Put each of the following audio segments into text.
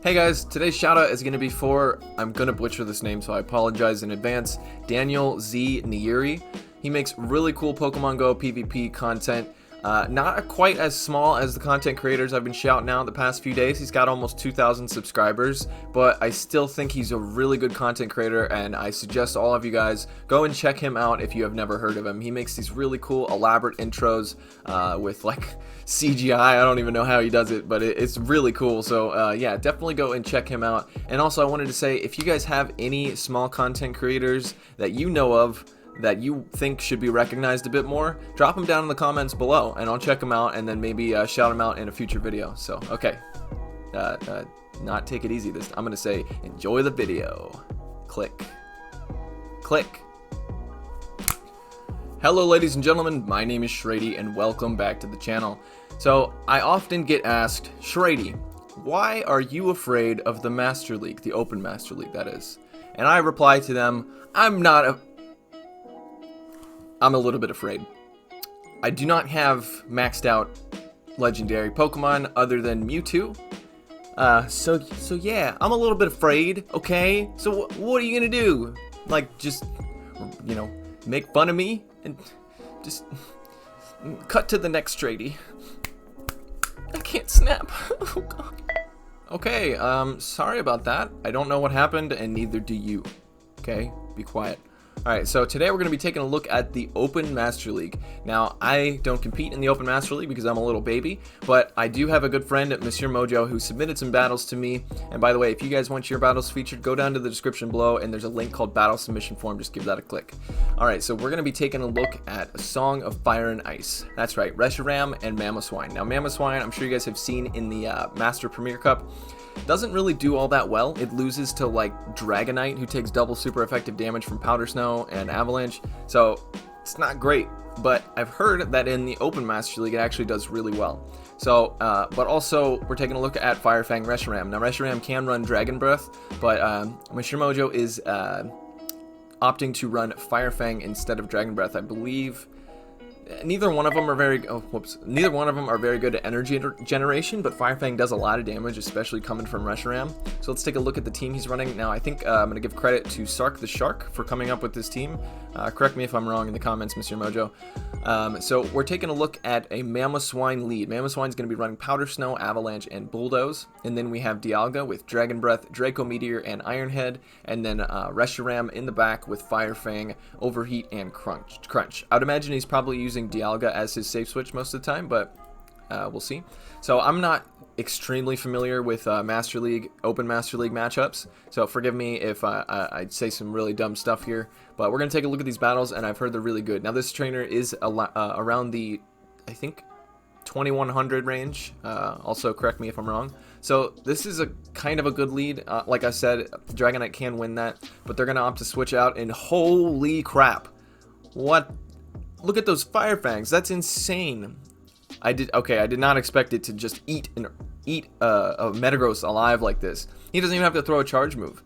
Hey guys, today's shoutout is going to be for, I'm going to butcher this name so I apologize in advance, Daniel Z. Niyuri. He makes really cool Pokemon Go PvP content. Not quite as small as the content creators I've been shouting out the past few days. He's got almost 2,000 subscribers, but I still think he's a really good content creator, and I suggest all of you guys go and check him out if you have never heard of him. He makes these really cool, elaborate intros with like CGI. I don't even know how he does it, but it's really cool. So yeah, definitely go and check him out. And also I wanted to say, if you guys have any small content creators that you know of that you think should be recognized a bit more, drop them down in the comments below and I'll check them out and then maybe shout them out in a future video. So okay, not take it easy this time. I'm gonna say enjoy the video. Click. Hello ladies and gentlemen, my name is Shraydee and welcome back to the channel. So I often get asked, Shraydee, why are you afraid of the Master League, the Open Master League that is? And I reply to them, I'm a little bit afraid. I do not have maxed out legendary Pokemon other than Mewtwo. So yeah, I'm a little bit afraid, okay? So what are you gonna do? Like, just, you know, make fun of me? And just cut to the next shraydee. I can't snap. Oh god. Okay, sorry about that. I don't know what happened, and neither do you. Okay, be quiet. Alright, so today we're going to be taking a look at the Open Master League. Now, I don't compete in the Open Master League because I'm a little baby, but I do have a good friend, Mr. Mojo, who submitted some battles to me. And by the way, if you guys want your battles featured, go down to the description below, and there's a link called Battle Submission Form. Just give that a click. Alright, so we're going to be taking a look at a Song of Fire and Ice. That's right, Reshiram and Mamoswine. Now, Mamoswine, I'm sure you guys have seen in the Master Premier Cup, doesn't really do all that well. It loses to like Dragonite, who takes double super effective damage from Powder Snow and Avalanche, so it's not great. But I've heard that in the Open Master League it actually does really well. So, but also we're taking a look at Fang Reshiram. Now Reshiram can run Dragon Breath, but Mr. Mojo is opting to run Fire Fang instead of Dragon Breath, I believe. Neither one of them are very good at energy generation, but Fire Fang does a lot of damage, especially coming from Reshiram. So let's take a look at the team he's running. Now I think I'm going to give credit to Sark the Shark for coming up with this team. Correct me if I'm wrong in the comments, Mr. Mojo. So we're taking a look at a Mamoswine lead. Mamoswine's going to be running Powder Snow, Avalanche, and Bulldoze. And then we have Dialga with Dragon Breath, Draco Meteor, and Iron Head. And then Reshiram in the back with Fire Fang, Overheat, and Crunch. I would imagine he's probably using Dialga as his safe switch most of the time, but we'll see. So I'm not extremely familiar with Open Master League matchups, so forgive me if I say some really dumb stuff here, but we're going to take a look at these battles, and I've heard they're really good. Now this trainer is around the, I think, 2100 range, also correct me if I'm wrong. So this is a kind of a good lead. Like I said, Dragonite can win that, but they're going to opt to switch out, and holy crap, what? Look at those Fire Fangs. That's insane. I did not expect it to just eat a Metagross alive like this. He doesn't even have to throw a charge move.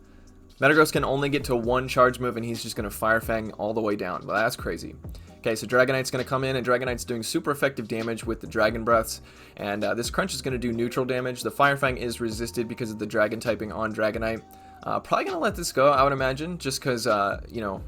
Metagross can only get to one charge move, and he's just going to Fire Fang all the way down. Well, that's crazy. Okay, so Dragonite's going to come in, and Dragonite's doing super effective damage with the Dragon Breaths, and this Crunch is going to do neutral damage. The Fire Fang is resisted because of the Dragon typing on Dragonite. Probably going to let this go, I would imagine, just because, you know,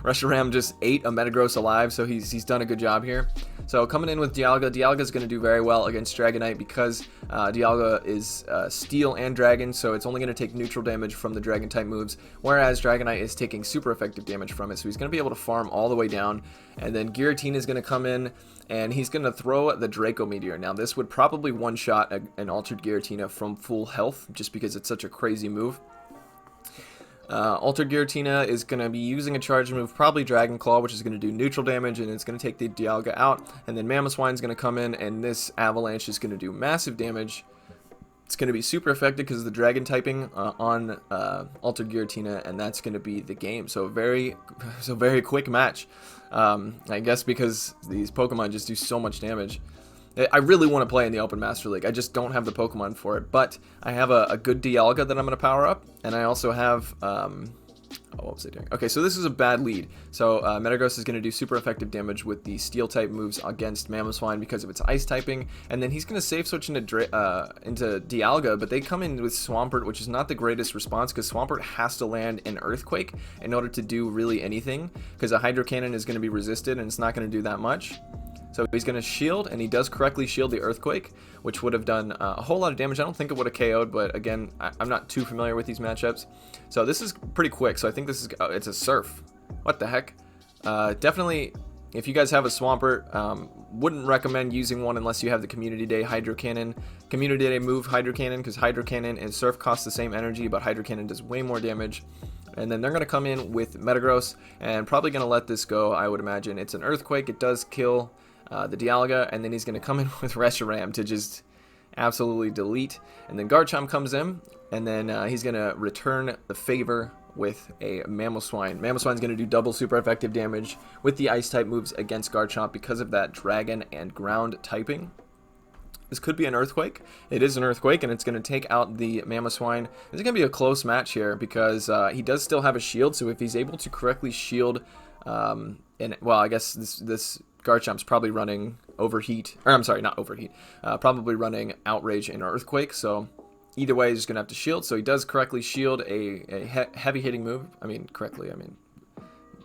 Reshiram just ate a Metagross alive, so he's done a good job here. So coming in with Dialga, Dialga's going to do very well against Dragonite because Dialga is Steel and Dragon, so it's only going to take neutral damage from the Dragon type moves, whereas Dragonite is taking super effective damage from it, so he's going to be able to farm all the way down. And then Giratina is going to come in, and he's going to throw the Draco Meteor. Now this would probably one-shot an Altered Giratina from full health, just because it's such a crazy move. Altered Giratina is going to be using a charge move, probably Dragon Claw, which is going to do neutral damage, and it's going to take the Dialga out. And then Mamoswine is going to come in, and this Avalanche is going to do massive damage. It's going to be super effective because of the Dragon typing on Altered Giratina, and that's going to be the game. So very quick match. I guess because these Pokemon just do so much damage. I really want to play in the Open Master League. I just don't have the Pokemon for it. But I have a good Dialga that I'm going to power up. And I also have Oh, what was I doing? Okay, so this is a bad lead. So Metagross is going to do super effective damage with the Steel type moves against Mamoswine because of its Ice typing, and then he's going to safe switch into Dialga, but they come in with Swampert, which is not the greatest response because Swampert has to land an Earthquake in order to do really anything, because a Hydro Cannon is going to be resisted and it's not going to do that much. So he's going to shield, and he does correctly shield the Earthquake, which would have done a whole lot of damage. I don't think it would have KO'd, but again, I'm not too familiar with these matchups. So this is pretty quick, so I think this is, it's a Surf. What the heck? Definitely, if you guys have a Swampert, wouldn't recommend using one unless you have the Community Day Hydro Cannon. Community Day move Hydro Cannon, because Hydro Cannon and Surf cost the same energy, but Hydro Cannon does way more damage. And then they're going to come in with Metagross, and probably going to let this go, I would imagine. It's an Earthquake, it does kill the Dialga, and then he's going to come in with Reshiram to just absolutely delete. And then Garchomp comes in, and then he's going to return the favor with a Mamoswine. Mamoswine's going to do double super effective damage with the Ice type moves against Garchomp because of that Dragon and Ground typing. This could be an Earthquake. It is an Earthquake, and it's going to take out the Mamoswine. This is going to be a close match here because he does still have a shield, so if he's able to correctly shield, and well, I guess this Garchomp's probably running Overheat, or I'm sorry, not Overheat, probably running Outrage and Earthquake, so either way, he's just going to have to shield. So he does correctly shield a heavy hitting move. I mean, correctly, I mean,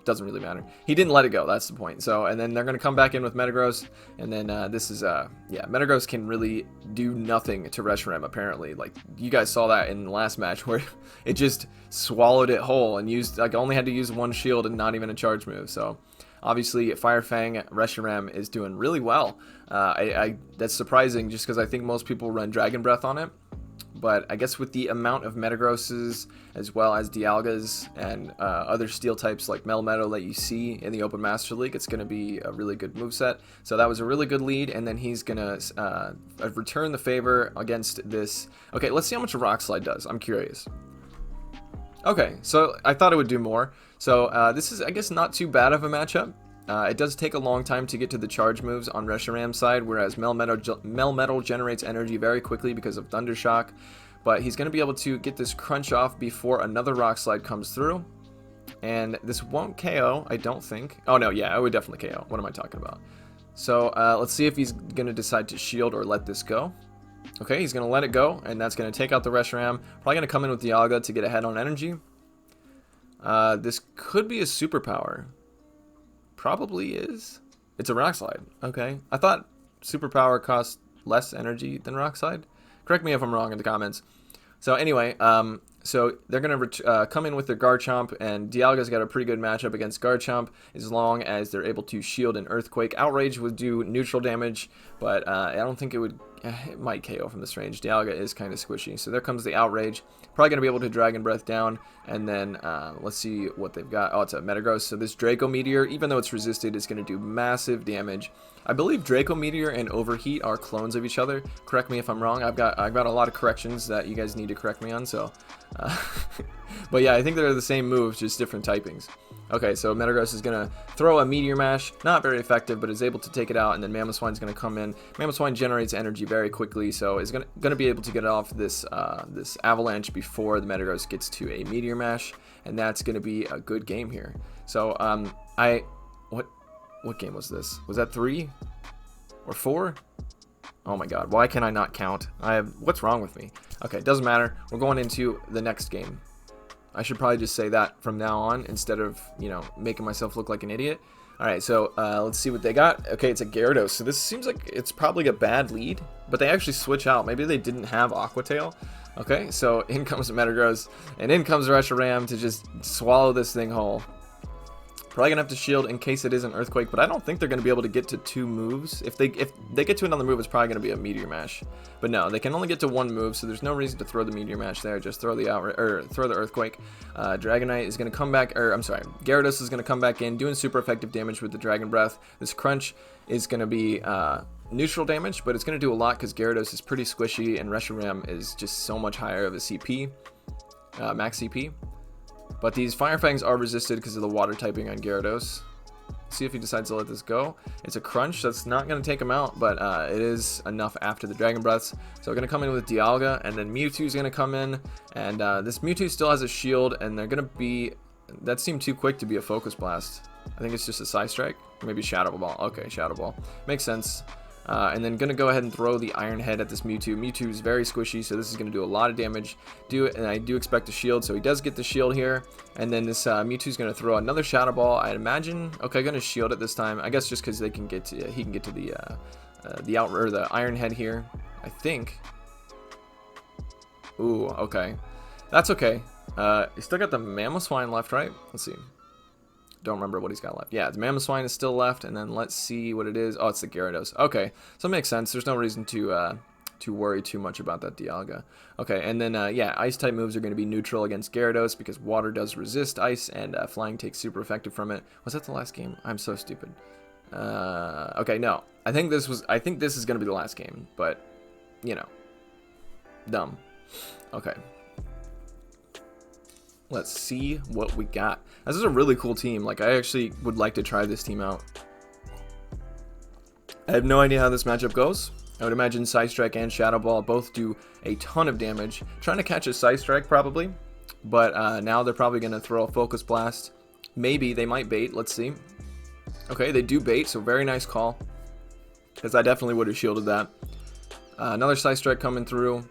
doesn't really matter. He didn't let it go, that's the point. So, and then they're going to come back in with Metagross, and then this is, yeah, Metagross can really do nothing to Reshiram, apparently. Like, you guys saw that in the last match where it just swallowed it whole and used, like, only had to use one shield and not even a charge move, so obviously, Fire Fang Reshiram is doing really well. That's surprising just because I think most people run Dragon Breath on it. But I guess with the amount of Metagrosses as well as Dialgas and other Steel types like Melmetal that you see in the Open Master League, it's going to be a really good moveset. So that was a really good lead, and then he's going to return the favor against this. Okay, let's see how much a Rock Slide does. I'm curious. Okay, so I thought it would do more. So this is, I guess, not too bad of a matchup. It does take a long time to get to the charge moves on Reshiram's side, whereas Melmetal generates energy very quickly because of Thunder Shock. But he's going to be able to get this Crunch off before another Rock Slide comes through. And this won't KO, I don't think. Oh no, yeah, it would definitely KO. What am I talking about? So let's see if he's going to decide to shield or let this go. Okay, he's going to let it go, and that's going to take out the Reshiram. Probably going to come in with Dialga to get ahead on energy. This could be a superpower. Probably is. It's a Rock Slide. Okay. I thought superpower cost less energy than Rock Slide. Correct me if I'm wrong in the comments. So anyway, so they're going to come in with their Garchomp, and Dialga's got a pretty good matchup against Garchomp as long as they're able to shield an Earthquake. Outrage would do neutral damage, but I don't think it would. It might KO from this range. Dialga is kind of squishy. So there comes the Outrage. Probably going to be able to Dragon Breath down. And then let's see what they've got. Oh, it's a Metagross. So this Draco Meteor, even though it's resisted, is going to do massive damage. I believe Draco Meteor and Overheat are clones of each other. Correct me if I'm wrong. I've got a lot of corrections that you guys need to correct me on. So, but yeah, I think they're the same moves, just different typings. Okay, so Metagross is going to throw a Meteor Mash. Not very effective, but is able to take it out, and then Mamoswine's going to come in. Mamoswine generates energy very quickly, so is going to be able to get off this this Avalanche before the Metagross gets to a Meteor Mash, and that's going to be a good game here. So, what game was this? Was that 3 or 4? Oh my god, why can I not count? What's wrong with me? Okay, doesn't matter. We're going into the next game. I should probably just say that from now on instead of, you know, making myself look like an idiot. Alright, so let's see what they got. Okay, it's a Gyarados. So this seems like it's probably a bad lead, but they actually switch out. Maybe they didn't have Aqua Tail. Okay, so in comes Metagross, and in comes Reshiram to just swallow this thing whole. Probably gonna have to shield in case it is an Earthquake, but I don't think they're gonna be able to get to 2 moves. If they get to another move, it's probably gonna be a Meteor Mash. But no, they can only get to 1 move, so there's no reason to throw the Meteor Mash there. Just throw the throw the Earthquake. Dragonite is gonna come back, or I'm sorry, Gyarados is gonna come back in, doing super effective damage with the Dragon Breath. This Crunch is gonna be neutral damage, but it's gonna do a lot because Gyarados is pretty squishy, and Reshiram is just so much higher of a CP, max CP. But these Fire Fangs are resisted because of the water typing on Gyarados. See if he decides to let this go. It's a Crunch. That's not going to take him out, but it is enough after the Dragon Breaths. So we're going to come in with Dialga, and then Mewtwo's going to come in. And this Mewtwo still has a shield, and they're going to be That seemed too quick to be a Focus Blast. I think it's just a Psy Strike. Maybe Shadow Ball. Okay, Shadow Ball. Makes sense. And then going to go ahead and throw the Iron Head at this Mewtwo. Mewtwo is very squishy, so this is going to do a lot of damage. And I do expect a shield, so he does get the shield here. And then this Mewtwo is going to throw another Shadow Ball, I'd imagine. Okay, going to shield it this time. I guess just because they can get to, he can get to the Iron Head here, I think. Ooh, okay. That's okay. He's still got the Mamoswine left, right? Let's see. Don't remember what he's got left. Yeah, the Mamoswine is still left, and then let's see what it is. Oh, it's the Gyarados. Okay, so it makes sense. There's no reason to worry too much about that Dialga. Okay, and then yeah, Ice-type moves are going to be neutral against Gyarados because Water does resist Ice, and Flying takes super effective from it. Was that the last game? I'm so stupid. Okay, no. I think this is going to be the last game, but you know, dumb. Okay. Let's see what we got. This is a really cool team. Like, I actually would like to try this team out. I have no idea how this matchup goes. I would imagine Psystrike and Shadow Ball both do a ton of damage. Trying to catch a Psystrike probably, but now they're probably going to throw a Focus Blast. Maybe they might bait. Let's see. Okay, they do bait, so very nice call. Because I definitely would have shielded that. Another Psystrike coming through.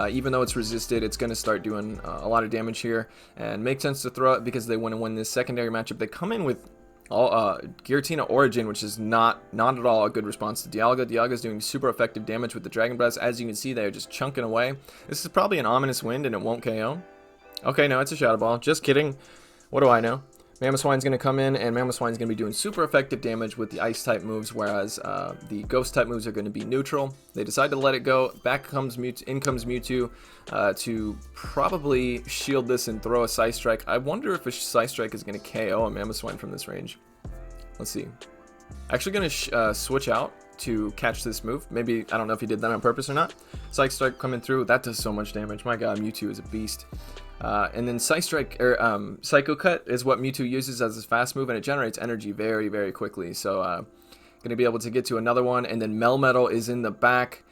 Even though it's resisted, it's going to start doing a lot of damage here. And makes sense to throw it because they want to win this secondary matchup. They come in with Giratina Origin, which is not at all a good response to Dialga. Dialga is doing super effective damage with the Dragon Breath. As you can see, they're just chunking away. This is probably an Ominous Wind and it won't KO. Okay, no, it's a Shadow Ball. Just kidding. What do I know? Mamoswine's going to come in, and Mamoswine's going to be doing super effective damage with the Ice-type moves, whereas the Ghost-type moves are going to be neutral. They decide to let it go. In comes Mewtwo to probably shield this and throw a Psystrike. I wonder if a Psystrike is going to KO a Mamoswine from this range. Let's see. Actually going to switch out to catch this move. Maybe, I don't know if he did that on purpose or not. Psystrike coming through. That does so much damage. My god, Mewtwo is a beast. And then Psycho Cut is what Mewtwo uses as his fast move, and it generates energy very, very quickly. So, going to be able to get to another one, and then Melmetal is in the back.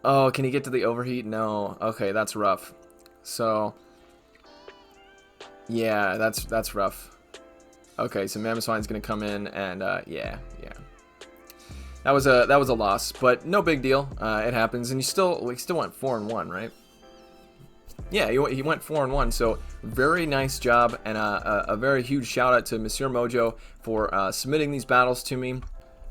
Oh, can he get to the Overheat? No. Okay, that's rough. So, yeah, that's rough. Okay, so Mamoswine's going to come in, and yeah. That was a loss, but no big deal. It happens, and we still went 4-1, right? Yeah, he went 4-1, so very nice job, and a very huge shout out to Monsieur Mojo for submitting these battles to me.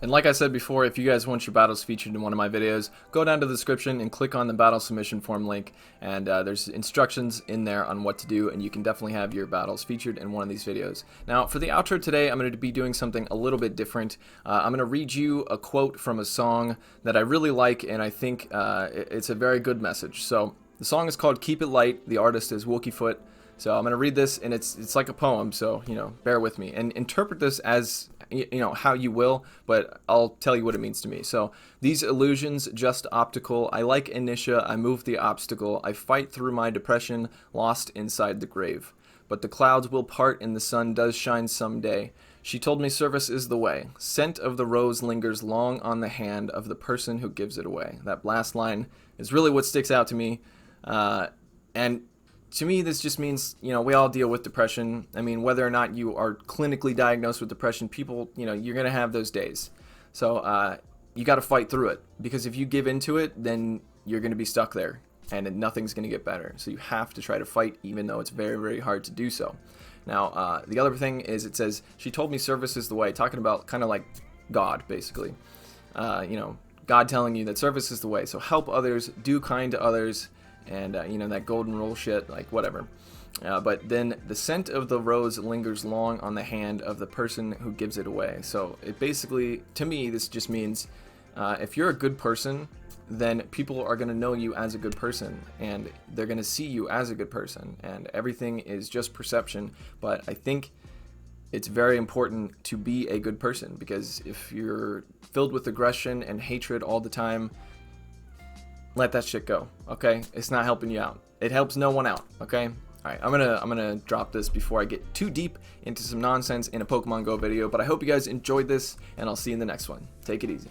And like I said before, if you guys want your battles featured in one of my videos, go down to the description and click on the battle submission form link, and there's instructions in there on what to do, and you can definitely have your battles featured in one of these videos. Now, for the outro today, I'm going to be doing something a little bit different. I'm going to read you a quote from a song that I really like, and I think it's a very good message. So, the song is called Keep It Light. The artist is Wookiefoot. So I'm going to read this, and it's like a poem, so, you know, bear with me. And interpret this as, you know, how you will, but I'll tell you what it means to me. So, these illusions, just optical. I like Initia, I move the obstacle. I fight through my depression, lost inside the grave. But the clouds will part and the sun does shine someday. She told me service is the way. Scent of the rose lingers long on the hand of the person who gives it away. That last line is really what sticks out to me. And to me, this just means, you know, we all deal with depression. I mean, whether or not you are clinically diagnosed with depression, people, you know, you're going to have those days. So you got to fight through it, because if you give into it, then you're going to be stuck there and nothing's going to get better. So you have to try to fight, even though it's very, very hard to do so. Now, the other thing is it says, she told me service is the way, talking about kind of like God, basically. You know, God telling you that service is the way. So help others, do kind to others, and you know, that golden rule shit, like whatever. But then the scent of the rose lingers long on the hand of the person who gives it away. So it basically, to me, this just means if you're a good person, then people are going to know you as a good person, and they're going to see you as a good person, and everything is just perception. But I think it's very important to be a good person, because if you're filled with aggression and hatred all the time, let that shit go, okay? It's not helping you out. It helps no one out, okay? Alright, I'm gonna drop this before I get too deep into some nonsense in a Pokemon Go video, but I hope you guys enjoyed this, and I'll see you in the next one. Take it easy.